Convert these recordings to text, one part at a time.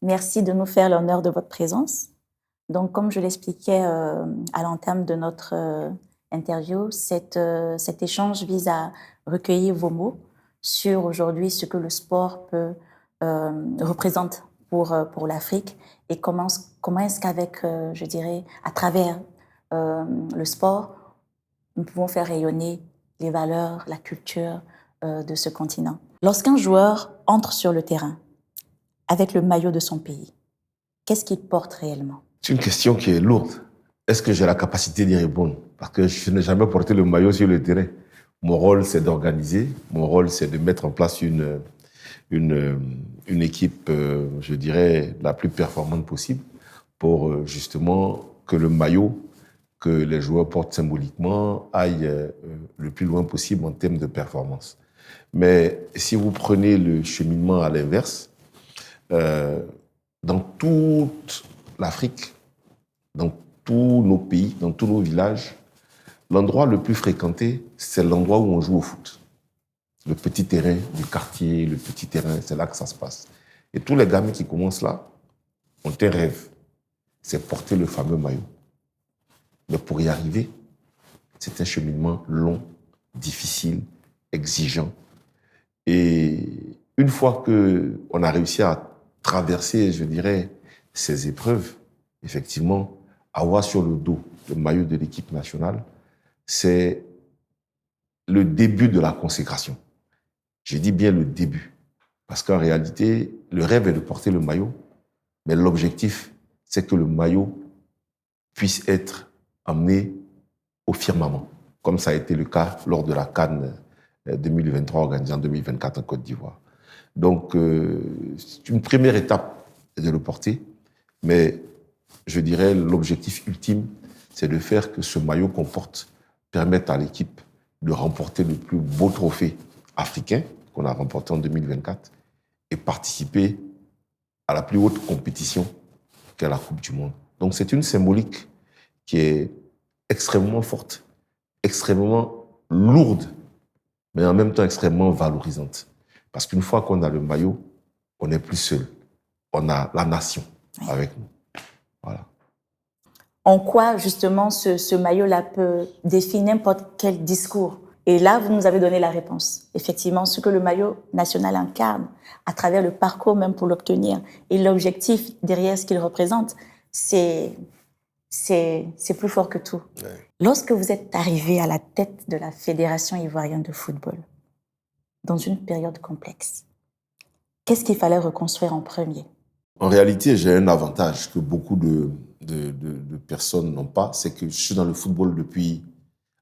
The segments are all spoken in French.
Merci de nous faire l'honneur de votre présence. Donc, comme je l'expliquais à l'entame de notre interview, cet échange vise à recueillir vos mots sur aujourd'hui ce que le sport représente pour l'Afrique et comment est-ce qu'avec, je dirais, à travers le sport, nous pouvons faire rayonner les valeurs, la culture de ce continent. Lorsqu'un joueur entre sur le terrain avec le maillot de son pays, qu'est-ce qu'il porte réellement? C'est une question qui est lourde. Est-ce que j'ai la capacité d'y répondre? Parce que je n'ai jamais porté le maillot sur le terrain. Mon rôle, c'est d'organiser. Mon rôle, c'est de mettre en place une équipe, je dirais, la plus performante possible pour justement que le maillot que les joueurs portent symboliquement aille le plus loin possible en termes de performance. Mais si vous prenez le cheminement à l'inverse, dans toute l'Afrique, dans tous nos pays, dans tous nos villages, l'endroit le plus fréquenté, c'est l'endroit où on joue au foot. Le petit terrain du quartier, le petit terrain, c'est là que ça se passe. Et tous les gamins qui commencent là ont un rêve, c'est porter le fameux maillot. Mais pour y arriver, c'est un cheminement long, difficile, exigeant. Et une fois qu'on a réussi à traverser, je dirais, ces épreuves, effectivement, avoir sur le dos le maillot de l'équipe nationale, c'est le début de la consécration. Je dis bien le début, parce qu'en réalité, le rêve est de porter le maillot, mais l'objectif, c'est que le maillot puisse être emmené au firmament, comme ça a été le cas lors de la CAN 2023 organisée en 2024 en Côte d'Ivoire. Donc, c'est une première étape de le porter, mais je dirais l'objectif ultime, c'est de faire que ce maillot qu'on porte permette à l'équipe de remporter le plus beau trophée africain qu'on a remporté en 2024 et participer à la plus haute compétition qu'est la Coupe du Monde. Donc, c'est une symbolique qui est extrêmement forte, extrêmement lourde, mais en même temps extrêmement valorisante. Parce qu'une fois qu'on a le maillot, on n'est plus seul. On a la nation avec nous. Voilà. En quoi, justement, ce maillot-là peut définir n'importe quel discours? Et là, vous nous avez donné la réponse. Effectivement, ce que le maillot national incarne, à travers le parcours même pour l'obtenir, et l'objectif derrière ce qu'il représente, c'est plus fort que tout. Ouais. Lorsque vous êtes arrivé à la tête de la Fédération ivoirienne de football, dans une période complexe, qu'est-ce qu'il fallait reconstruire en premier? En réalité, j'ai un avantage que beaucoup de personnes n'ont pas, c'est que je suis dans le football depuis...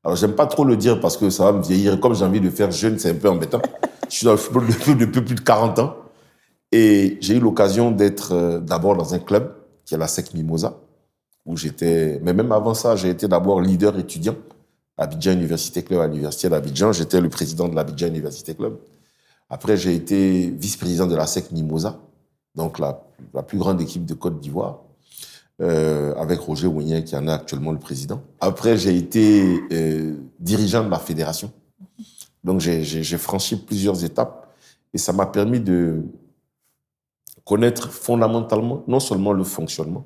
Alors, j'aime pas trop le dire parce que ça va me vieillir. Comme j'ai envie de faire jeune, c'est un peu embêtant. Je suis dans le football depuis plus de 40 ans. Et j'ai eu l'occasion d'être d'abord dans un club, qui est la SEC Mimosa, où j'étais... Mais même avant ça, j'ai été d'abord leader étudiant à Abidjan Université Club, à l'Université d'Abidjan. J'étais le président de l'Abidjan Université Club. Après, j'ai été vice-président de la SEC Mimosa, donc la plus grande équipe de Côte d'Ivoire, avec Roger Ouignet, qui en est actuellement le président. Après, j'ai été dirigeant de la fédération. Donc, j'ai franchi plusieurs étapes et ça m'a permis de connaître fondamentalement, non seulement le fonctionnement,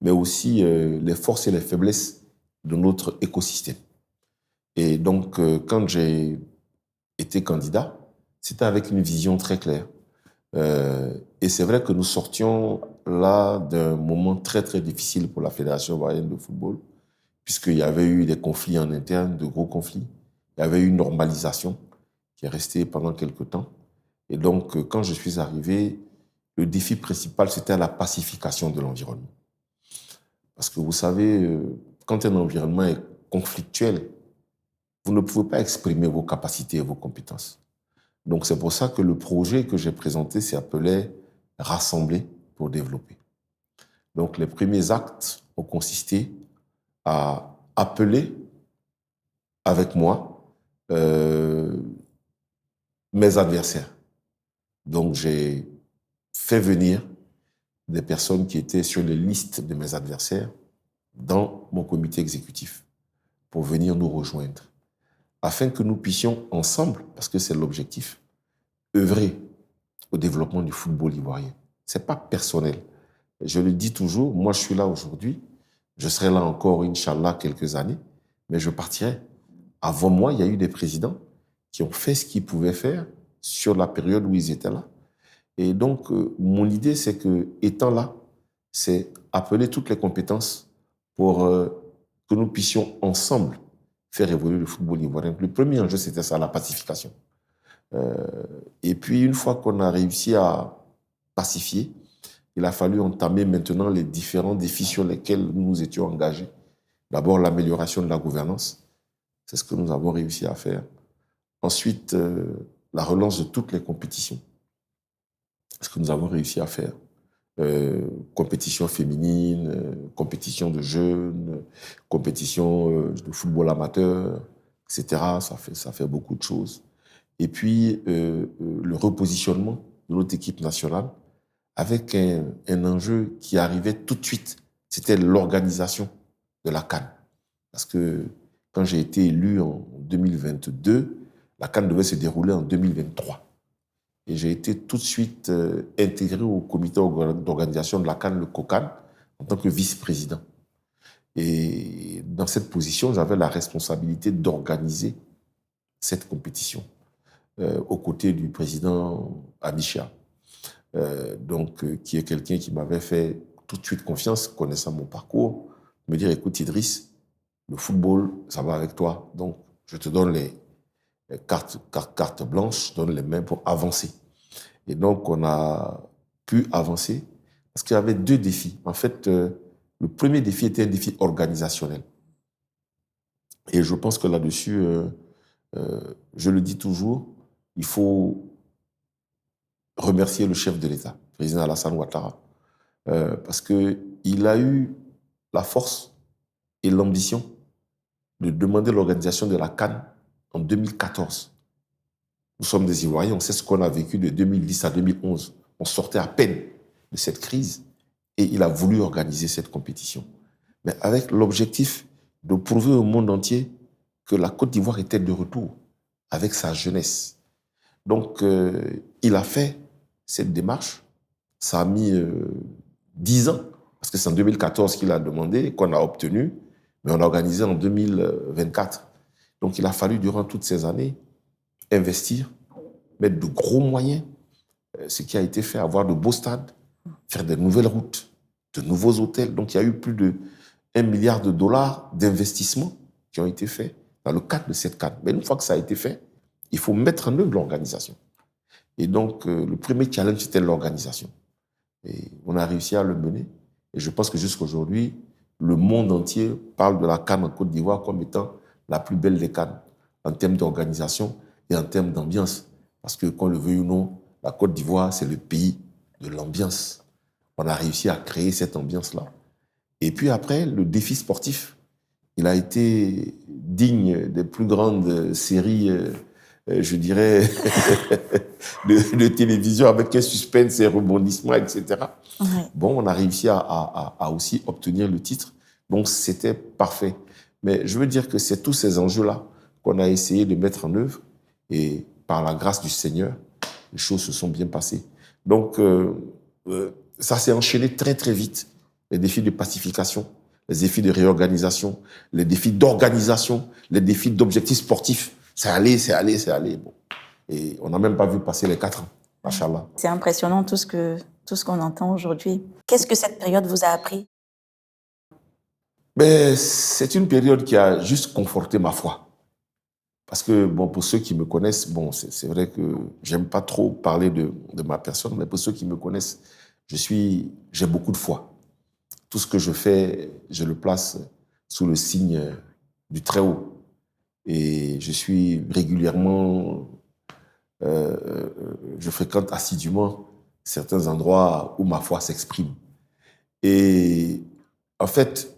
mais aussi les forces et les faiblesses de notre écosystème. Et donc, quand j'ai été candidat, c'était avec une vision très claire. Et c'est vrai que nous sortions là d'un moment très, très difficile pour la Fédération ivoirienne de football, puisqu'il y avait eu des conflits en interne, de gros conflits. Il y avait eu une normalisation qui est restée pendant quelques temps. Et donc, quand je suis arrivé, le défi principal, c'était la pacification de l'environnement. Parce que vous savez, quand un environnement est conflictuel, vous ne pouvez pas exprimer vos capacités et vos compétences. Donc, c'est pour ça que le projet que j'ai présenté s'appelait « Rassembler pour développer ». Donc, les premiers actes ont consisté à appeler avec moi mes adversaires. Donc, j'ai fait venir des personnes qui étaient sur les listes de mes adversaires dans mon comité exécutif pour venir nous rejoindre, afin que nous puissions ensemble, parce que c'est l'objectif, œuvrer au développement du football ivoirien. c'est pas personnel. Je le dis toujours, moi je suis là aujourd'hui, je serai là encore, Inch'Allah, quelques années, mais je partirai. Avant moi, il y a eu des présidents qui ont fait ce qu'ils pouvaient faire sur la période où ils étaient là. Et donc, mon idée, c'est que, étant là, c'est appeler toutes les compétences pour que nous puissions ensemble faire évoluer le football ivoirien. Le premier enjeu, c'était ça, la pacification. Et puis, une fois qu'on a réussi à pacifier, il a fallu entamer maintenant les différents défis sur lesquels nous nous étions engagés. D'abord, l'amélioration de la gouvernance. C'est ce que nous avons réussi à faire. Ensuite, la relance de toutes les compétitions. Ce que nous avons réussi à faire. Compétition féminine, compétition de jeunes, compétition de football amateur, etc. Ça fait beaucoup de choses. Et puis, le repositionnement de notre équipe nationale avec un enjeu qui arrivait tout de suite, c'était l'organisation de la CAN. Parce que quand j'ai été élu en 2022, la CAN devait se dérouler en 2023. Et j'ai été tout de suite intégré au comité d'organisation de la CAN, le COCAN, en tant que vice-président. Et dans cette position, j'avais la responsabilité d'organiser cette compétition aux côtés du président Amisha. Qui est quelqu'un qui m'avait fait tout de suite confiance, connaissant mon parcours, me dire, écoute Idriss, le football, ça va avec toi, donc je te donne les cartes blanches, je donne les mains pour avancer. Et donc, on a pu avancer parce qu'il y avait deux défis. En fait, le premier défi était un défi organisationnel. Et je pense que là-dessus, je le dis toujours, il faut remercier le chef de l'État, le président Alassane Ouattara, parce qu'il a eu la force et l'ambition de demander l'organisation de la CAN en 2014. Nous sommes des Ivoiriens, on sait ce qu'on a vécu de 2010 à 2011. On sortait à peine de cette crise et il a voulu organiser cette compétition. Mais avec l'objectif de prouver au monde entier que la Côte d'Ivoire était de retour avec sa jeunesse. Donc, il a fait cette démarche. Ça a mis 10 ans, parce que c'est en 2014 qu'il a demandé, qu'on a obtenu, mais on a organisé en 2024. Donc, il a fallu, durant toutes ces années, investir, mettre de gros moyens, ce qui a été fait, avoir de beaux stades, faire de nouvelles routes, de nouveaux hôtels. Donc, il y a eu plus de $1 milliard d'investissements qui ont été faits dans le cadre de cette CAN. Mais une fois que ça a été fait, il faut mettre en œuvre l'organisation. Et donc, le premier challenge, c'était l'organisation. Et on a réussi à le mener. Et je pense que jusqu'à aujourd'hui, le monde entier parle de la CAN en Côte d'Ivoire comme étant la plus belle des CAN en termes d'organisation et en termes d'ambiance. Parce que, qu'on le veuille ou non, la Côte d'Ivoire, c'est le pays de l'ambiance. On a réussi à créer cette ambiance-là. Et puis après, le défi sportif, il a été digne des plus grandes séries, je dirais, de télévision avec un suspense et rebondissement, etc. Ouais. Bon, on a réussi à aussi obtenir le titre. Donc, c'était parfait. Mais je veux dire que c'est tous ces enjeux-là qu'on a essayé de mettre en œuvre. Et par la grâce du Seigneur, les choses se sont bien passées. Donc, ça s'est enchaîné très, très vite. Les défis de pacification, les défis de réorganisation, les défis d'organisation, les défis d'objectifs sportifs. C'est allé. Bon. Et on n'a même pas vu passer les 4 ans. Machallah. C'est impressionnant tout ce qu'on entend aujourd'hui. Qu'est-ce que cette période vous a appris? Mais c'est une période qui a juste conforté ma foi. Parce que, bon, pour ceux qui me connaissent, bon, c'est vrai que j'aime pas trop parler de ma personne, mais pour ceux qui me connaissent, j'ai beaucoup de foi. Tout ce que je fais, je le place sous le signe du Très-Haut. Et je suis régulièrement, je fréquente assidûment certains endroits où ma foi s'exprime. Et en fait,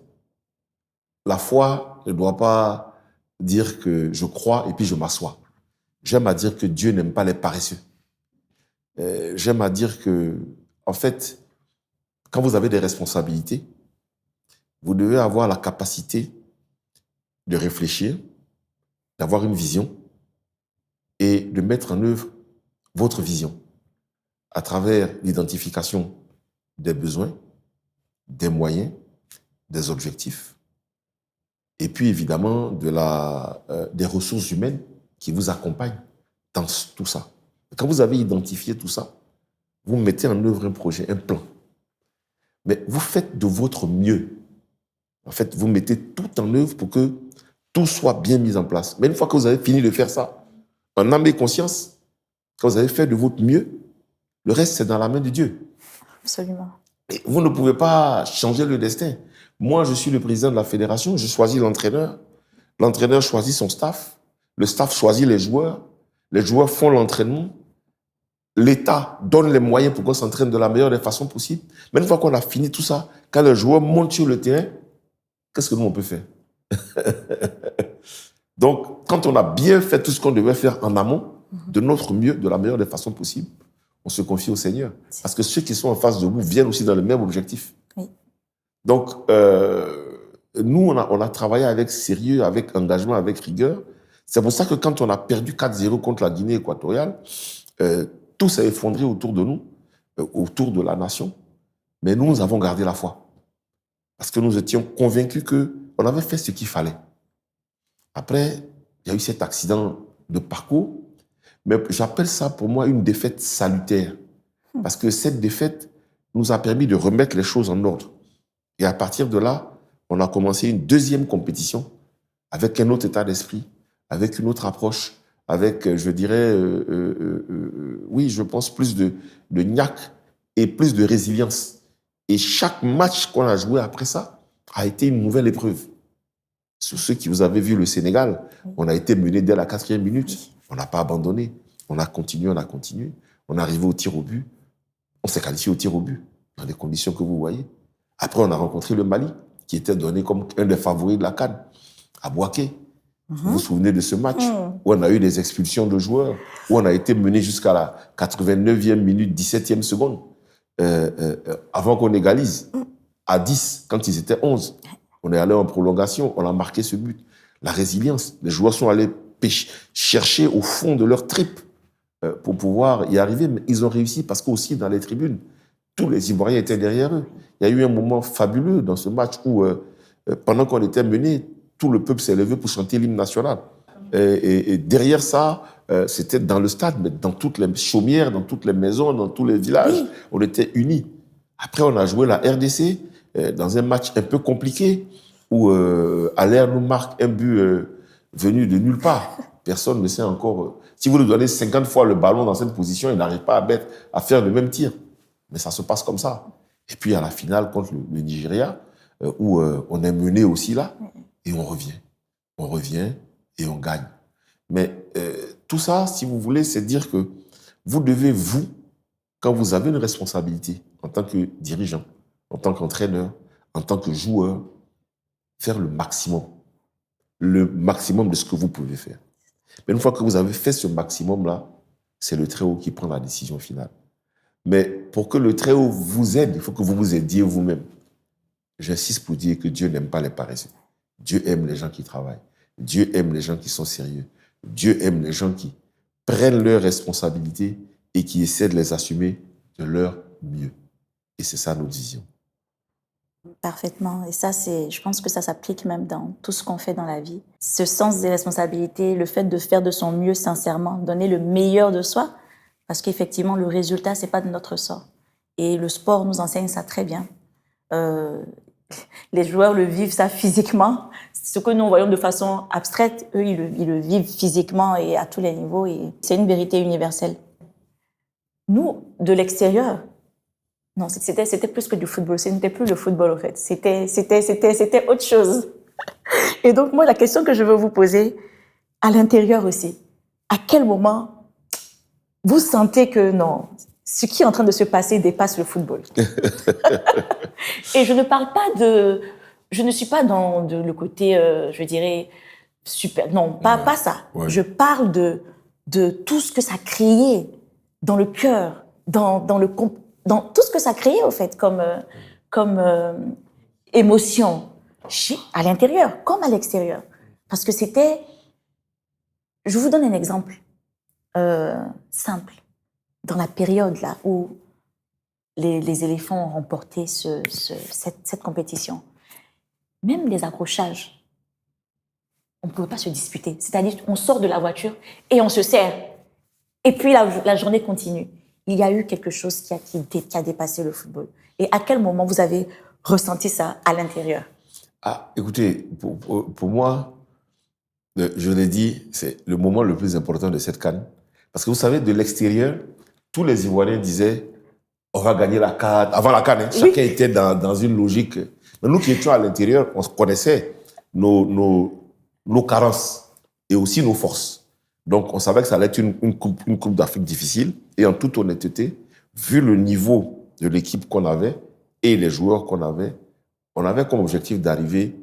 la foi ne doit pas dire que je crois et puis je m'assois. J'aime à dire que Dieu n'aime pas les paresseux. J'aime à dire que, en fait, quand vous avez des responsabilités, vous devez avoir la capacité de réfléchir, d'avoir une vision et de mettre en œuvre votre vision. à travers l'identification des besoins, des moyens, des objectifs, et puis évidemment des ressources humaines qui vous accompagnent dans tout ça. Quand vous avez identifié tout ça, vous mettez en œuvre un projet, un plan. Mais vous faites de votre mieux. En fait, vous mettez tout en œuvre pour que tout soit bien mis en place. Mais une fois que vous avez fini de faire ça, en âme et conscience, quand vous avez fait de votre mieux, le reste, c'est dans la main de Dieu. Absolument. Et vous ne pouvez pas changer le destin. Moi, je suis le président de la fédération, je choisis l'entraîneur. L'entraîneur choisit son staff. Le staff choisit les joueurs font l'entraînement. L'État donne les moyens pour qu'on s'entraîne de la meilleure des façons possibles. Mais une fois qu'on a fini tout ça, quand le joueur monte sur le terrain, qu'est-ce que nous, on peut faire? Donc, quand on a bien fait tout ce qu'on devait faire en amont, de notre mieux, de la meilleure des façons possibles, on se confie au Seigneur. Parce que ceux qui sont en face de vous viennent aussi dans le même objectif. Oui. Donc, nous, on a travaillé avec sérieux, avec engagement, avec rigueur. C'est pour ça que quand on a perdu 4-0 contre la Guinée équatoriale, tout s'est effondré autour de nous, autour de la nation. Mais nous avons gardé la foi. Parce que nous étions convaincus qu'on avait fait ce qu'il fallait. Après, il y a eu cet accident de parcours. Mais j'appelle ça pour moi une défaite salutaire. Parce que cette défaite nous a permis de remettre les choses en ordre. Et à partir de là, on a commencé une deuxième compétition avec un autre état d'esprit, avec une autre approche, avec, je dirais, oui, je pense plus de niaque et plus de résilience. Et chaque match qu'on a joué après ça a été une nouvelle épreuve. Sur ceux qui vous avez vu le Sénégal, on a été mené dès la 4e minute. On n'a pas abandonné. On a continué, on a continué. On est arrivé au tir au but. On s'est qualifié au tir au but, dans les conditions que vous voyez. Après, on a rencontré le Mali, qui était donné comme un des favoris de la CAN, à Bouaké. Vous vous souvenez de ce match où on a eu des expulsions de joueurs, où on a été mené jusqu'à la 89e minute, 17e seconde, avant qu'on égalise, à 10, quand ils étaient 11. On est allé en prolongation, on a marqué ce but. La résilience, les joueurs sont allés chercher au fond de leur tripes pour pouvoir y arriver, mais ils ont réussi parce qu'aussi dans les tribunes, tous les Ivoiriens étaient derrière eux. Il y a eu un moment fabuleux dans ce match où, pendant qu'on était mené, tout le peuple s'est levé pour chanter l'hymne national. Et derrière ça, c'était dans le stade, mais dans toutes les chaumières, dans toutes les maisons, dans tous les villages, on était unis. Après, on a joué la RDC dans un match un peu compliqué où Allaire nous marque un but venu de nulle part. Personne ne sait encore. Si vous lui donnez 50 fois le ballon dans cette position, il n'arrive pas à faire le même tir. Mais ça se passe comme ça. Et puis à la finale contre le Nigeria, où on est mené aussi là, et on revient. On revient et on gagne. Mais tout ça, si vous voulez, c'est dire que vous devez, vous, quand vous avez une responsabilité en tant que dirigeant, en tant qu'entraîneur, en tant que joueur, faire le maximum de ce que vous pouvez faire. Mais une fois que vous avez fait ce maximum-là, c'est le Très-Haut qui prend la décision finale. Mais pour que le Très-Haut vous aide, il faut que vous vous aidiez vous-même. J'insiste pour dire que Dieu n'aime pas les paresseux. Dieu aime les gens qui travaillent. Dieu aime les gens qui sont sérieux. Dieu aime les gens qui prennent leurs responsabilités et qui essaient de les assumer de leur mieux. Et c'est ça notre vision. Parfaitement. Et ça, je pense que ça s'applique même dans tout ce qu'on fait dans la vie. Ce sens des responsabilités, le fait de faire de son mieux sincèrement, donner le meilleur de soi, parce qu'effectivement, le résultat, c'est pas de notre sort. Et le sport nous enseigne ça très bien. Les joueurs le vivent ça physiquement. Ce que nous voyons de façon abstraite, eux, ils le vivent physiquement et à tous les niveaux. Et c'est une vérité universelle. Nous, de l'extérieur, non, c'était plus que du football. Ce n'était plus le football, en fait. C'était autre chose. Et donc, moi, la question que je veux vous poser, à l'intérieur aussi, à quel moment vous sentez que non, ce qui est en train de se passer dépasse le football? Et je ne parle pas je ne suis pas dans le côté, je dirais, super. Non, pas ça. Ouais. Je parle de tout ce que ça créait dans le cœur, dans tout ce que ça créait, au fait, comme émotion, à l'intérieur comme à l'extérieur. Parce que c'était... Je vous donne un exemple simple. dans la période là où les éléphants ont remporté cette compétition, même les accrochages, on ne pouvait pas se disputer. C'est-à-dire qu'on sort de la voiture et on se serre. Et puis la journée continue. Il y a eu quelque chose qui a dépassé le football. Et à quel moment vous avez ressenti ça à l'intérieur? Ah, écoutez, pour moi, je l'ai dit, c'est le moment le plus important de cette CAN. Parce que vous savez, de l'extérieur, tous les Ivoiriens disaient on va gagner la CAN. Avant la CAN, chacun était dans une logique. Mais nous qui étions à l'intérieur, on connaissait nos carences et aussi nos forces. Donc, on savait que ça allait être une coupe d'Afrique difficile. Et en toute honnêteté, vu le niveau de l'équipe qu'on avait et les joueurs qu'on avait, on avait comme objectif d'arriver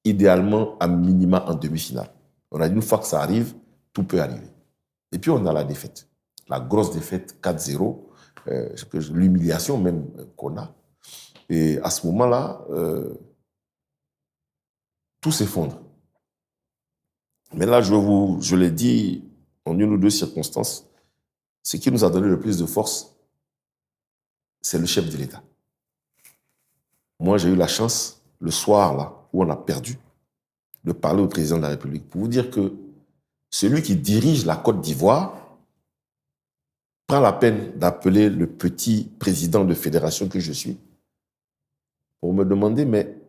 idéalement à minima en demi-finale. On a dit une fois que ça arrive, tout peut arriver. Et puis on a la défaite. La grosse défaite 4-0, l'humiliation même qu'on a. Et à ce moment-là, tout s'effondre. Mais là, je l'ai dit en une ou deux circonstances, ce qui nous a donné le plus de force, c'est le chef de l'État. Moi, j'ai eu la chance, le soir là, où on a perdu, de parler au président de la République pour vous dire que celui qui dirige la Côte d'Ivoire prend la peine d'appeler le petit président de fédération que je suis pour me demander, mais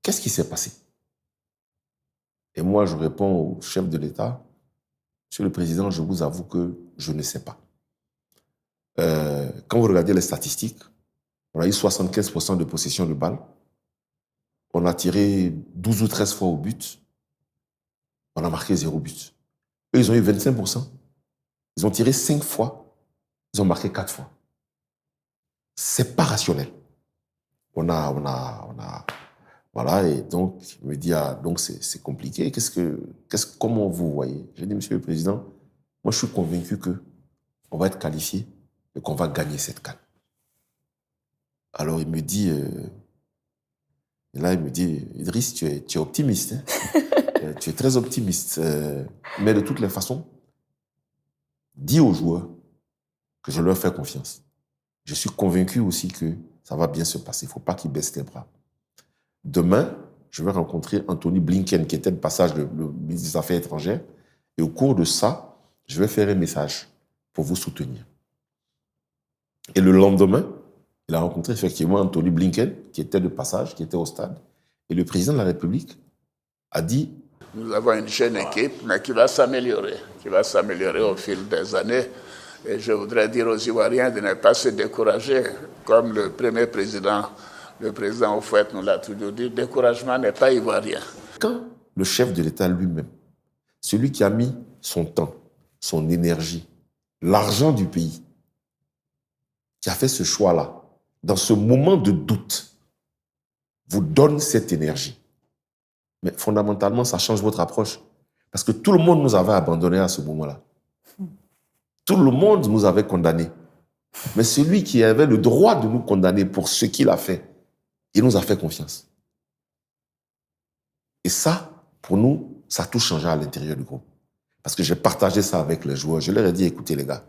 qu'est-ce qui s'est passé? Et moi, je réponds au chef de l'État, Monsieur le Président, je vous avoue que je ne sais pas. Quand vous regardez les statistiques, on a eu 75% de possession de balles, on a tiré 12 ou 13 fois au but, on a marqué 0 but. Eux, ils ont eu 25%. Ils ont tiré 5 fois, ils ont marqué 4 fois. C'est pas rationnel. Voilà, et donc, il me dit, ah, donc c'est compliqué. Comment vous voyez? J'ai dit, Monsieur le Président, moi, je suis convaincu qu'on va être qualifié et qu'on va gagner cette CAN. Alors, il me dit, Idriss, tu es optimiste. Hein? Tu es très optimiste. Mais de toutes les façons, dis aux joueurs que je leur fais confiance. Je suis convaincu aussi que ça va bien se passer. Il ne faut pas qu'ils baissent les bras. Demain, je vais rencontrer Anthony Blinken, qui était de passage le ministre des Affaires étrangères. Et au cours de ça, je vais faire un message pour vous soutenir. Et le lendemain, il a rencontré effectivement Anthony Blinken, qui était de passage, qui était au stade. Et le président de la République a dit... Nous avons une jeune équipe, mais qui va s'améliorer au fil des années. Et je voudrais dire aux Ivoiriens de ne pas se décourager, comme le premier président, le président Houphouët nous l'a toujours dit, découragement n'est pas ivoirien. Quand le chef de l'État lui-même, celui qui a mis son temps, son énergie, l'argent du pays, qui a fait ce choix-là, dans ce moment de doute, vous donne cette énergie. Mais fondamentalement, ça change votre approche. Parce que tout le monde nous avait abandonnés à ce moment-là. Tout le monde nous avait condamnés. Mais celui qui avait le droit de nous condamner pour ce qu'il a fait, il nous a fait confiance. Et ça, pour nous, ça a tout changé à l'intérieur du groupe. Parce que j'ai partagé ça avec les joueurs. Je leur ai dit, écoutez les gars,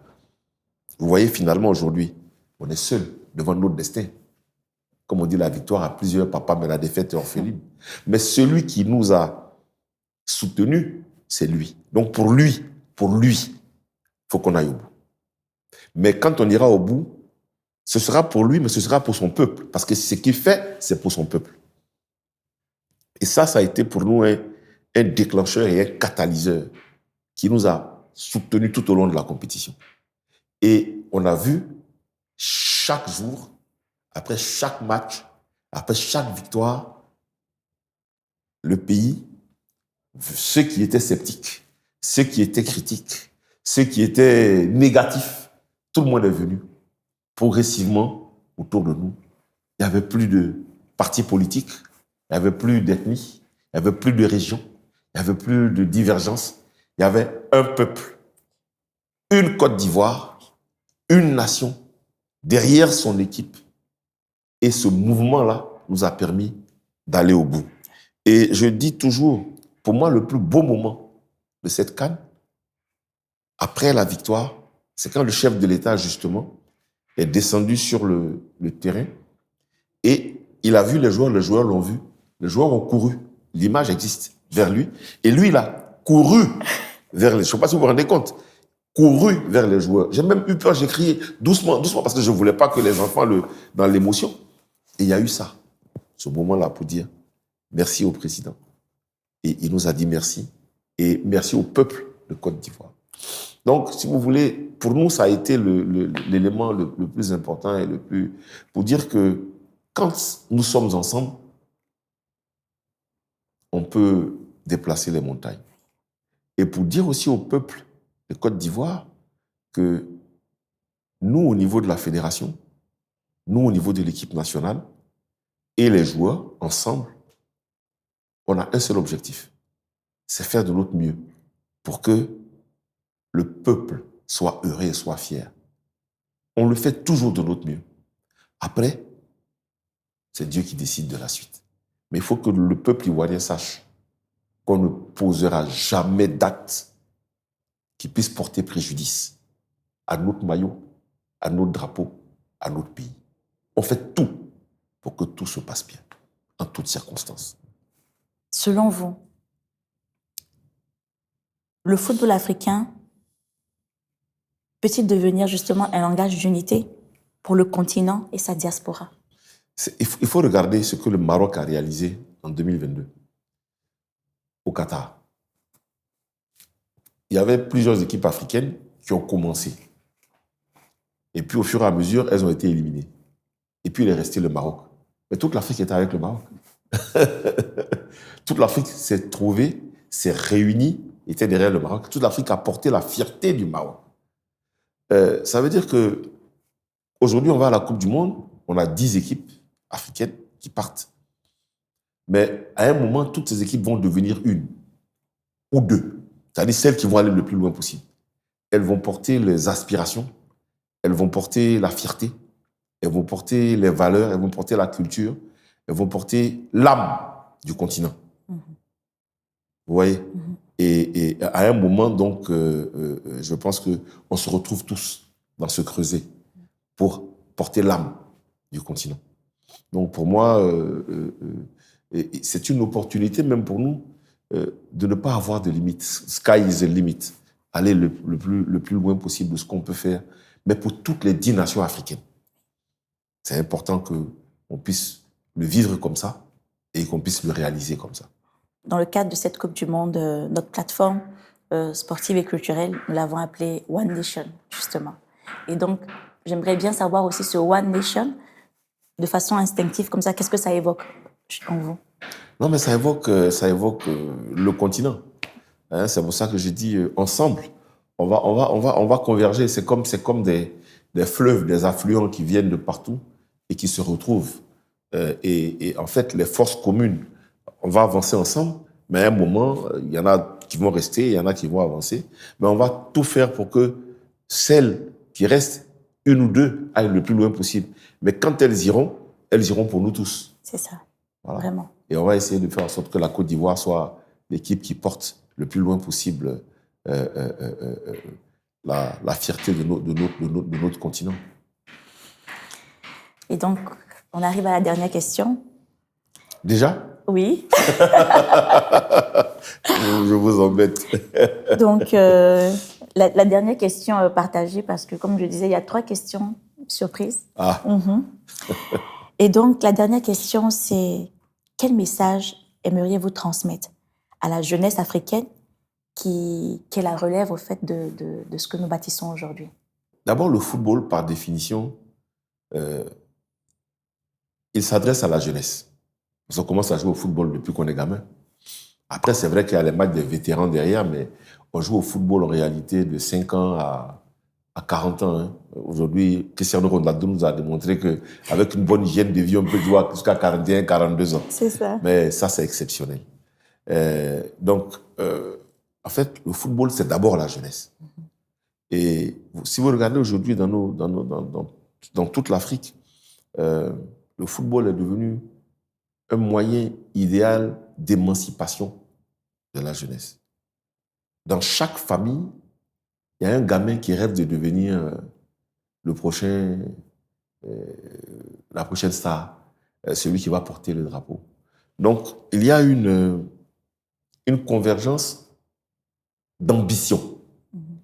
vous voyez finalement aujourd'hui, on est seuls devant notre destin. Comme on dit, la victoire a plusieurs papas, mais la défaite est orpheline. Mais celui qui nous a soutenus, c'est lui. Donc pour lui, il faut qu'on aille au bout. Mais quand on ira au bout, ce sera pour lui, mais ce sera pour son peuple. Parce que ce qu'il fait, c'est pour son peuple. Et ça a été pour nous un déclencheur et un catalyseur qui nous a soutenus tout au long de la compétition. Et on a vu chaque jour, après chaque match, après chaque victoire, le pays, ceux qui étaient sceptiques, ceux qui étaient critiques, ceux qui étaient négatifs, tout le monde est venu progressivement autour de nous. Il n'y avait plus de partis politiques, il n'y avait plus d'ethnie, il n'y avait plus de régions, il n'y avait plus de divergences. Il y avait un peuple, une Côte d'Ivoire, une nation, derrière son équipe. Et ce mouvement-là nous a permis d'aller au bout. Et je dis toujours, pour moi, le plus beau moment de cette CAN, après la victoire, c'est quand le chef de l'État, justement, est descendu sur le terrain et il a vu les joueurs l'ont vu. Les joueurs ont couru. L'image existe vers lui. Et lui, il a couru vers les... Je ne sais pas si vous vous rendez compte. Couru vers les joueurs. J'ai même eu peur, j'ai crié doucement, doucement, parce que je ne voulais pas que les enfants, dans l'émotion. Et il y a eu ça, ce moment-là, pour dire merci au président. Et il nous a dit merci. Et merci au peuple de Côte d'Ivoire. Donc, si vous voulez, pour nous, ça a été l'élément le plus important et le plus... Pour dire que quand nous sommes ensemble, on peut déplacer les montagnes. Et pour dire aussi au peuple de Côte d'Ivoire que nous, au niveau de la fédération, nous, au niveau de l'équipe nationale, et les joueurs, ensemble, on a un seul objectif, c'est faire de notre mieux pour que le peuple soit heureux et soit fier. On le fait toujours de notre mieux. Après, c'est Dieu qui décide de la suite. Mais il faut que le peuple ivoirien sache qu'on ne posera jamais d'acte qui puisse porter préjudice à notre maillot, à notre drapeau, à notre pays. On fait tout pour que tout se passe bien, en toutes circonstances. Selon vous, le football africain peut-il devenir justement un langage d'unité pour le continent et sa diaspora? Il faut regarder ce que le Maroc a réalisé en 2022 au Qatar. Il y avait plusieurs équipes africaines qui ont commencé. Et puis, au fur et à mesure, elles ont été éliminées. Et puis, il est resté le Maroc. Mais toute l'Afrique était avec le Maroc. Toute l'Afrique s'est trouvée, s'est réunie, était derrière le Maroc. Toute l'Afrique a porté la fierté du Maroc. Ça veut dire qu'aujourd'hui, on va à la Coupe du Monde, on a 10 équipes africaines qui partent. Mais à un moment, toutes ces équipes vont devenir une ou deux. C'est-à-dire celles qui vont aller le plus loin possible. Elles vont porter les aspirations, elles vont porter la fierté, elles vont porter les valeurs, elles vont porter la culture, elles vont porter l'âme du continent. Vous voyez? Et à un moment, donc, je pense qu'on se retrouve tous dans ce creuset pour porter l'âme du continent. Donc, pour moi, c'est une opportunité, même pour nous, de ne pas avoir de limite. Sky is the limit. Aller le plus loin possible de ce qu'on peut faire, mais pour toutes les 10 nations africaines. C'est important qu'on puisse le vivre comme ça et qu'on puisse le réaliser comme ça. Dans le cadre de cette Coupe du Monde, notre plateforme sportive et culturelle, nous l'avons appelée One Nation, justement. Et donc, j'aimerais bien savoir aussi ce One Nation, de façon instinctive, comme ça, qu'est-ce que ça évoque en vous? Non, mais ça évoque le continent. Hein, c'est pour ça que j'ai dit ensemble, on va converger. C'est comme des fleuves, des affluents qui viennent de partout et qui se retrouvent. Et en fait, les forces communes, on va avancer ensemble, mais à un moment, il y en a qui vont rester, il y en a qui vont avancer. Mais on va tout faire pour que celles qui restent, une ou deux, aillent le plus loin possible. Mais quand elles iront pour nous tous. C'est ça, voilà. Vraiment. Et on va essayer de faire en sorte que la Côte d'Ivoire soit l'équipe qui porte le plus loin possible la fierté de notre continent. Et donc, on arrive à la dernière question. Déjà? Oui. Je vous embête. Donc, la dernière question partagée, parce que comme je disais, il y a 3 questions surprises. Ah. Et donc, la dernière question, c'est quel message aimeriez-vous transmettre à la jeunesse africaine qui est la relève au fait de ce que nous bâtissons aujourd'hui? D'abord, le football, par définition, il s'adresse à la jeunesse. On commence à jouer au football depuis qu'on est gamin. Après, c'est vrai qu'il y a les matchs des vétérans derrière, mais on joue au football en réalité de 5 ans à 40 ans. Hein. Aujourd'hui, Cristiano Ronaldo nous a démontré qu'avec une bonne hygiène de vie, on peut jouer jusqu'à 41, 42 ans. C'est ça. Mais ça, c'est exceptionnel. Donc, en fait, le football, c'est d'abord la jeunesse. Et si vous regardez aujourd'hui dans toute l'Afrique, le football est devenu un moyen idéal d'émancipation de la jeunesse. Dans chaque famille, Il y a un gamin qui rêve de devenir le prochain, la prochaine star, celui qui va porter le drapeau. Donc, il y a une convergence d'ambition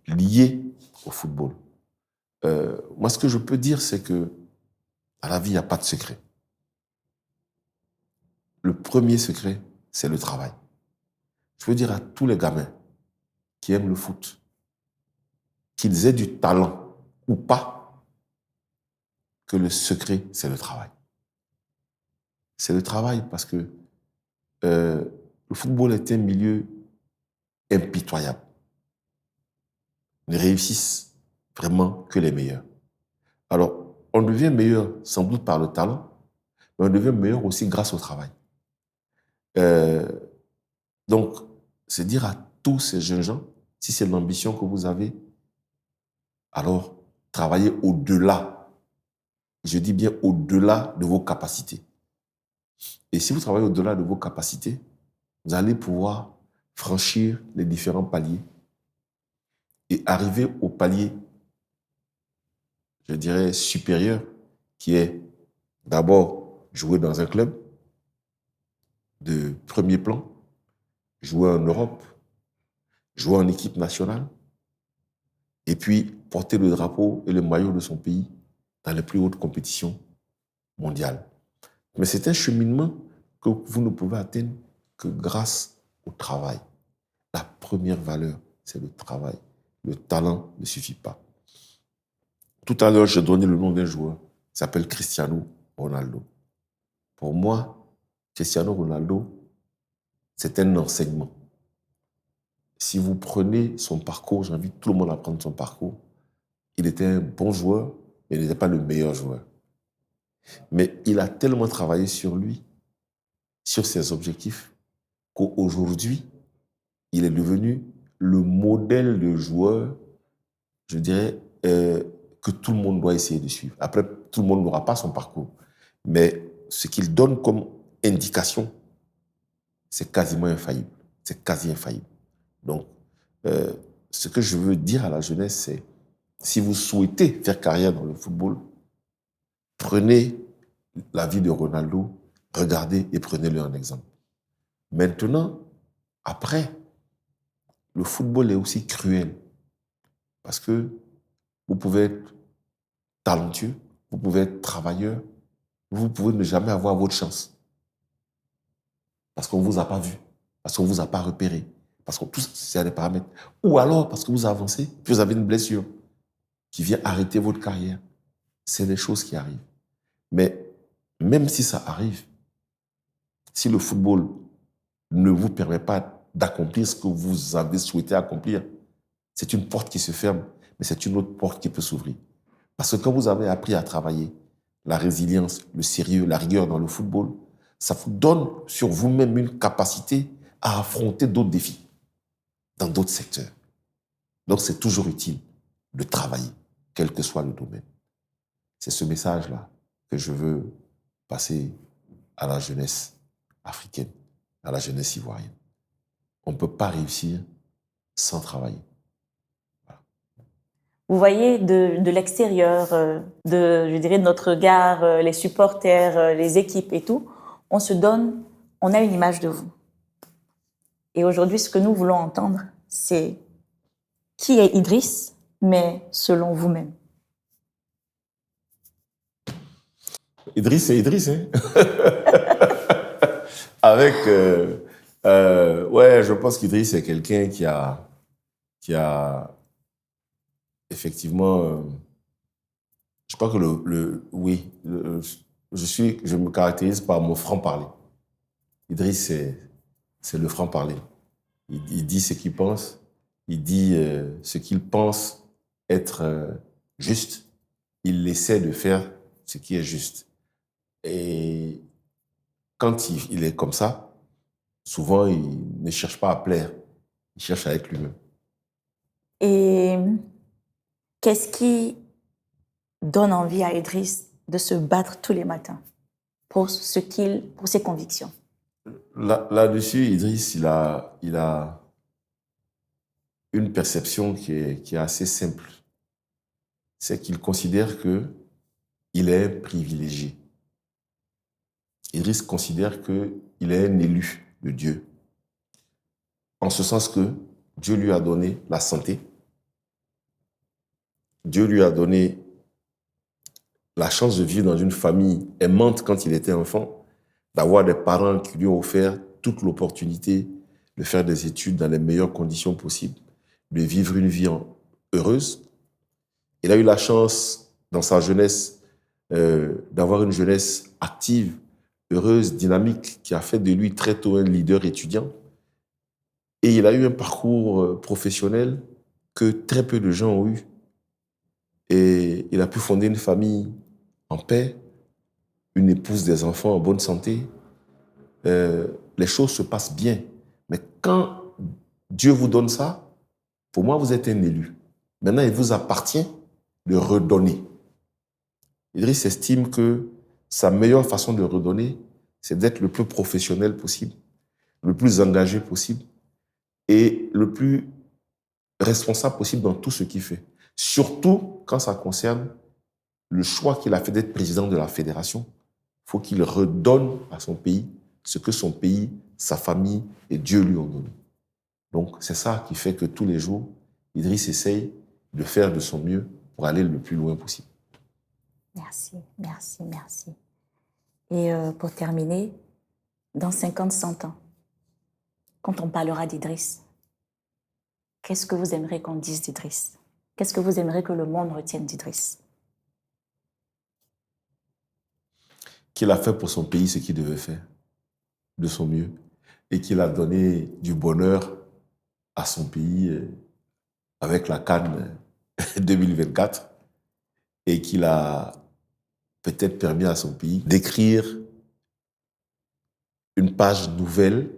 liée au football. Moi, ce que je peux dire, c'est que à la vie, il n'y a pas de secret. Le premier secret, c'est le travail. Je veux dire à tous les gamins qui aiment le foot, qu'ils aient du talent ou pas, que le secret, c'est le travail. C'est le travail parce que le football est un milieu impitoyable. Ne réussissent vraiment que les meilleurs. Alors, on devient meilleur sans doute par le talent, mais on devient meilleur aussi grâce au travail. Donc, c'est dire à tous ces jeunes gens, si c'est l'ambition que vous avez, alors travaillez au-delà. Je dis bien au-delà de vos capacités. Et si vous travaillez au-delà de vos capacités, vous allez pouvoir franchir les différents paliers et arriver au palier, je dirais, supérieur, qui est d'abord jouer dans un club de premier plan, jouer en Europe, jouer en équipe nationale, et puis porter le drapeau et le maillot de son pays dans les plus hautes compétitions mondiales. Mais c'est un cheminement que vous ne pouvez atteindre que grâce au travail. La première valeur, c'est le travail. Le talent ne suffit pas. Tout à l'heure, j'ai donné le nom d'un joueur. Il s'appelle Cristiano Ronaldo. Pour moi, Cristiano Ronaldo, c'est un enseignement. Si vous prenez son parcours, j'invite tout le monde à prendre son parcours. Il était un bon joueur, mais il n'était pas le meilleur joueur. Mais il a tellement travaillé sur lui, sur ses objectifs, qu'aujourd'hui, il est devenu le modèle de joueur, je dirais, que tout le monde doit essayer de suivre. Après, tout le monde n'aura pas son parcours. Mais ce qu'il donne comme indication, c'est quasiment infaillible. C'est quasi infaillible. Donc, ce que je veux dire à la jeunesse, c'est si vous souhaitez faire carrière dans le football, prenez la vie de Ronaldo, regardez et prenez-le en exemple. Maintenant, après, le football est aussi cruel parce que vous pouvez être talentueux, vous pouvez être travailleur, vous pouvez ne jamais avoir votre chance parce qu'on ne vous a pas vu, parce qu'on ne vous a pas repéré, parce que tout ça, c'est des paramètres. Ou alors parce que vous avancez, puis vous avez une blessure qui vient arrêter votre carrière. C'est des choses qui arrivent. Mais même si ça arrive, si le football ne vous permet pas d'accomplir ce que vous avez souhaité accomplir, c'est une porte qui se ferme, mais c'est une autre porte qui peut s'ouvrir. Parce que quand vous avez appris à travailler, la résilience, le sérieux, la rigueur dans le football, ça vous donne sur vous-même une capacité à affronter d'autres défis dans d'autres secteurs. Donc c'est toujours utile de travailler, quel que soit le domaine. C'est ce message-là que je veux passer à la jeunesse africaine, à la jeunesse ivoirienne. On ne peut pas réussir sans travailler. Voilà. Vous voyez de l'extérieur, je dirais de notre regard, les supporters, les équipes et tout, on a une image de vous. Et aujourd'hui, ce que nous voulons entendre, c'est qui est Idriss, mais selon vous-même. Idriss, c'est Idriss, hein. Avec, ouais, je pense qu'Idriss c'est quelqu'un qui a effectivement, je crois que je me caractérise par mon franc-parler. Idriss, c'est le franc-parler. Il dit ce qu'il pense, il dit ce qu'il pense être juste, il essaie de faire ce qui est juste. Et quand il est comme ça, souvent, il ne cherche pas à plaire, il cherche à être lui-même. Et qu'est-ce qui donne envie à Idriss de se battre tous les matins pour ses convictions? Là-dessus, Idriss, il a une perception qui est assez simple. C'est qu'il considère qu'il est un privilégié. Idriss considère qu'il est un élu de Dieu. En ce sens que Dieu lui a donné la santé. Dieu lui a donné la chance de vivre dans une famille aimante quand il était enfant, d'avoir des parents qui lui ont offert toute l'opportunité de faire des études dans les meilleures conditions possibles, de vivre une vie heureuse. Il a eu la chance, dans sa jeunesse, d'avoir une jeunesse active, heureuse, dynamique, qui a fait de lui très tôt un leader étudiant. Et il a eu un parcours professionnel que très peu de gens ont eu. Et il a pu fonder une famille en paix, une épouse, des enfants en bonne santé. Les choses se passent bien. Mais quand Dieu vous donne ça, pour moi, vous êtes un élu. Maintenant, il vous appartient de redonner. Idriss estime que sa meilleure façon de redonner, c'est d'être le plus professionnel possible, le plus engagé possible et le plus responsable possible dans tout ce qu'il fait. Surtout quand ça concerne le choix qu'il a fait d'être président de la fédération. Il faut qu'il redonne à son pays ce que son pays, sa famille et Dieu lui ont donné. Donc, c'est ça qui fait que tous les jours, Idriss essaye de faire de son mieux pour aller le plus loin possible. Merci, merci, merci. Et pour terminer, dans 50, 100 ans, quand on parlera d'Idriss, qu'est-ce que vous aimeriez qu'on dise d'Idriss? Qu'est-ce que vous aimeriez que le monde retienne d'Idriss? Qu'il a fait pour son pays ce qu'il devait faire, de son mieux, et qu'il a donné du bonheur à son pays avec la CAN 2024, et qu'il a peut-être permis à son pays d'écrire une page nouvelle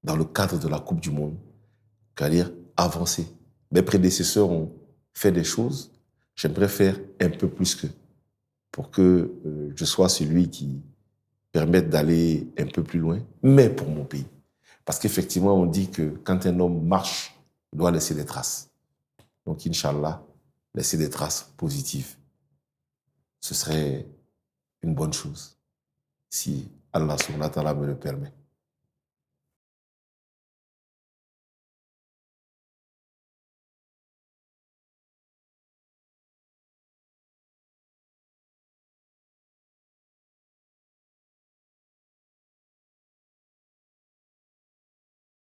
dans le cadre de la Coupe du Monde, c'est-à-dire avancer. Mes prédécesseurs ont fait des choses, j'aimerais faire un peu plus qu'eux, pour que je sois celui qui permette d'aller un peu plus loin, mais pour mon pays. Parce qu'effectivement, on dit que quand un homme marche, il doit laisser des traces. Donc, Inch'Allah, laisser des traces positives. Ce serait une bonne chose, si Allah subhanahu wa ta'ala me le permet.